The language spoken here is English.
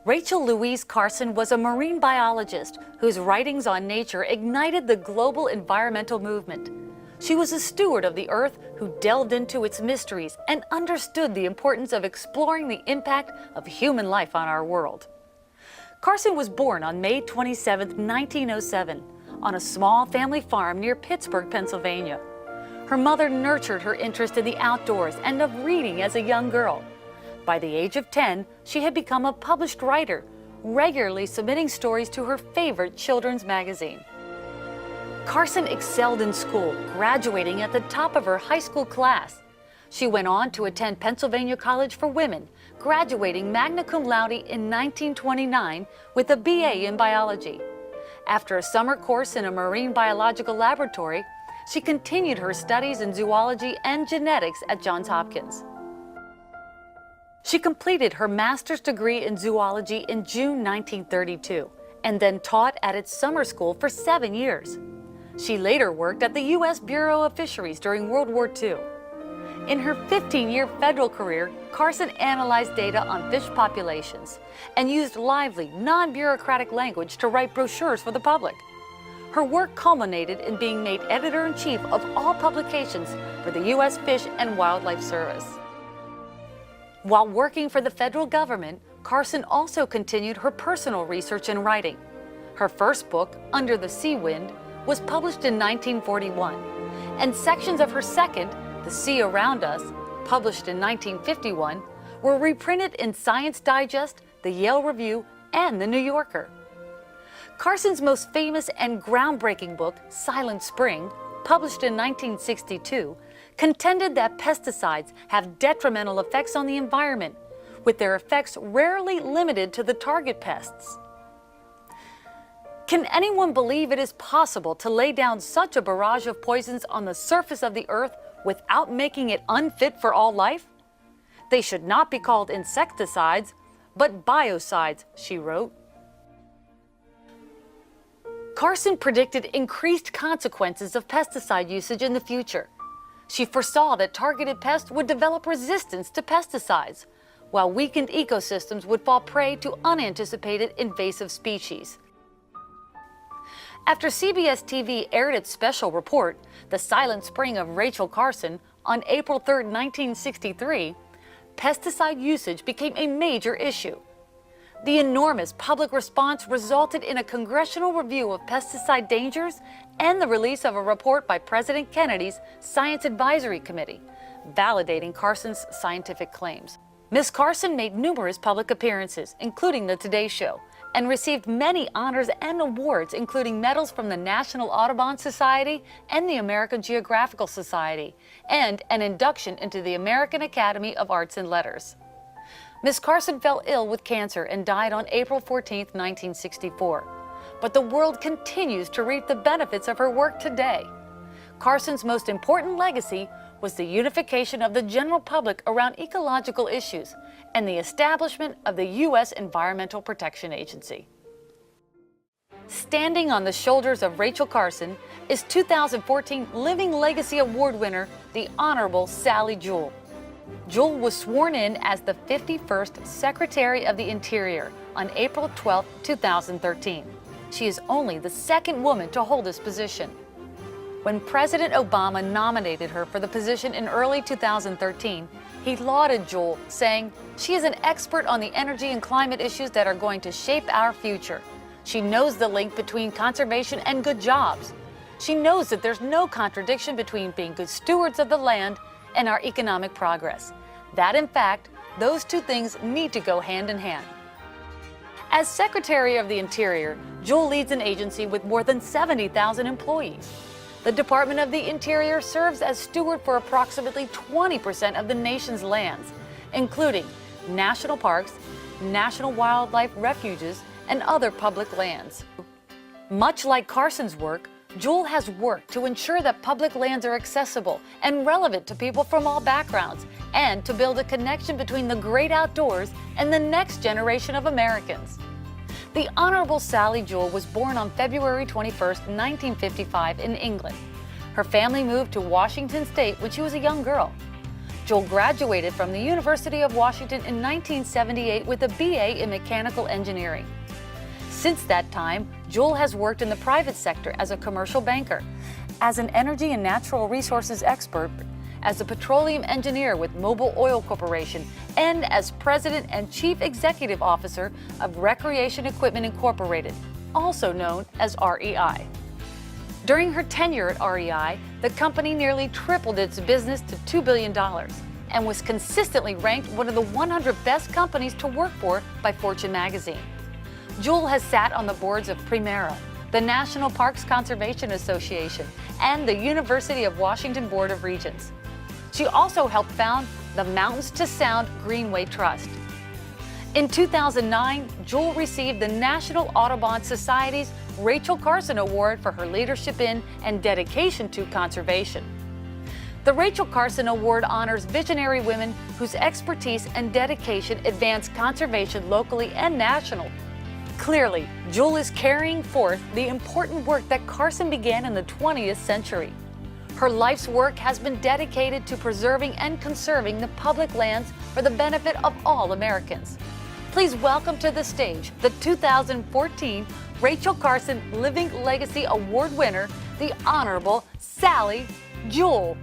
Rachel Louise Carson was a marine biologist whose writings on nature ignited the global environmental movement. She was a steward of the earth who delved into its mysteries and understood the importance of exploring the impact of human life on our world. Carson was born on May 27, 1907, on a small family farm near Pittsburgh, Pennsylvania. Her mother nurtured her interest in the outdoors and of reading as a young girl. By the age of 10, she had become a published writer, regularly submitting stories to her favorite children's magazine. Carson excelled in school, graduating at the top of her high school class. She went on to attend Pennsylvania College for Women, graduating magna cum laude in 1929 with a BA in biology. After a summer course in a marine biological laboratory, she continued her studies in zoology and genetics at Johns Hopkins. She completed her master's degree in zoology in June 1932 and then taught at its summer school for 7 years. She later worked at the U.S. Bureau of Fisheries during World War II. In her 15-year federal career, Carson analyzed data on fish populations and used lively, non-bureaucratic language to write brochures for the public. Her work culminated in being made editor-in-chief of all publications for the U.S. Fish and Wildlife Service. While working for the federal government, Carson also continued her personal research and writing. Her first book, Under the Sea Wind, was published in 1941, and sections of her second, The Sea Around Us, published in 1951, were reprinted in Science Digest, the Yale Review, and the New Yorker. Carson's most famous and groundbreaking book, Silent Spring, published in 1962, contended that pesticides have detrimental effects on the environment, with their effects rarely limited to the target pests. Can anyone believe it is possible to lay down such a barrage of poisons on the surface of the earth without making it unfit for all life? They should not be called insecticides, but biocides, she wrote. Carson predicted increased consequences of pesticide usage in the future. She foresaw that targeted pests would develop resistance to pesticides, while weakened ecosystems would fall prey to unanticipated invasive species. After CBS TV aired its special report, The Silent Spring of Rachel Carson, on April 3, 1963, pesticide usage became a major issue. The enormous public response resulted in a congressional review of pesticide dangers and the release of a report by President Kennedy's Science Advisory Committee, validating Carson's scientific claims. Ms. Carson made numerous public appearances, including The Today Show, and received many honors and awards, including medals from the National Audubon Society and the American Geographical Society, and an induction into the American Academy of Arts and Letters. Ms. Carson fell ill with cancer and died on April 14, 1964. But the world continues to reap the benefits of her work today. Carson's most important legacy was the unification of the general public around ecological issues and the establishment of the U.S. Environmental Protection Agency. Standing on the shoulders of Rachel Carson is 2014 Living Legacy Award winner, the Honorable Sally Jewell. Jewell was sworn in as the 51st Secretary of the Interior on April 12, 2013. She is only the second woman to hold this position. When President Obama nominated her for the position in early 2013, he lauded Jewell, saying, "She is an expert on the energy and climate issues that are going to shape our future. She knows the link between conservation and good jobs. She knows that there's no contradiction between being good stewards of the land and our economic progress. That, in fact, those two things need to go hand in hand." As Secretary of the Interior, Jewell leads an agency with more than 70,000 employees. The Department of the Interior serves as steward for approximately 20% of the nation's lands, including national parks, national wildlife refuges, and other public lands. Much like Carson's work, Jewell has worked to ensure that public lands are accessible and relevant to people from all backgrounds, and to build a connection between the great outdoors and the next generation of Americans. The Honorable Sally Jewell was born on February 21, 1955 in England. Her family moved to Washington State when she was a young girl. Jewell graduated from the University of Washington in 1978 with a BA in mechanical engineering. Since that time, Jewell has worked in the private sector as a commercial banker, as an energy and natural resources expert, as a petroleum engineer with Mobil Oil Corporation, and as president and chief executive officer of Recreation Equipment Incorporated, also known as REI. During her tenure at REI, the company nearly tripled its business to $2 billion and was consistently ranked one of the 100 best companies to work for by Fortune magazine. Jewell has sat on the boards of Primera, the National Parks Conservation Association, and the University of Washington Board of Regents. She also helped found the Mountains to Sound Greenway Trust. In 2009, Jewell received the National Audubon Society's Rachel Carson Award for her leadership in and dedication to conservation. The Rachel Carson Award honors visionary women whose expertise and dedication advance conservation locally and nationally. Clearly, Jewell is carrying forth the important work that Carson began in the 20th century. Her life's work has been dedicated to preserving and conserving the public lands for the benefit of all Americans. Please welcome to the stage the 2014 Rachel Carson Living Legacy Award winner, the Honorable Sally Jewell.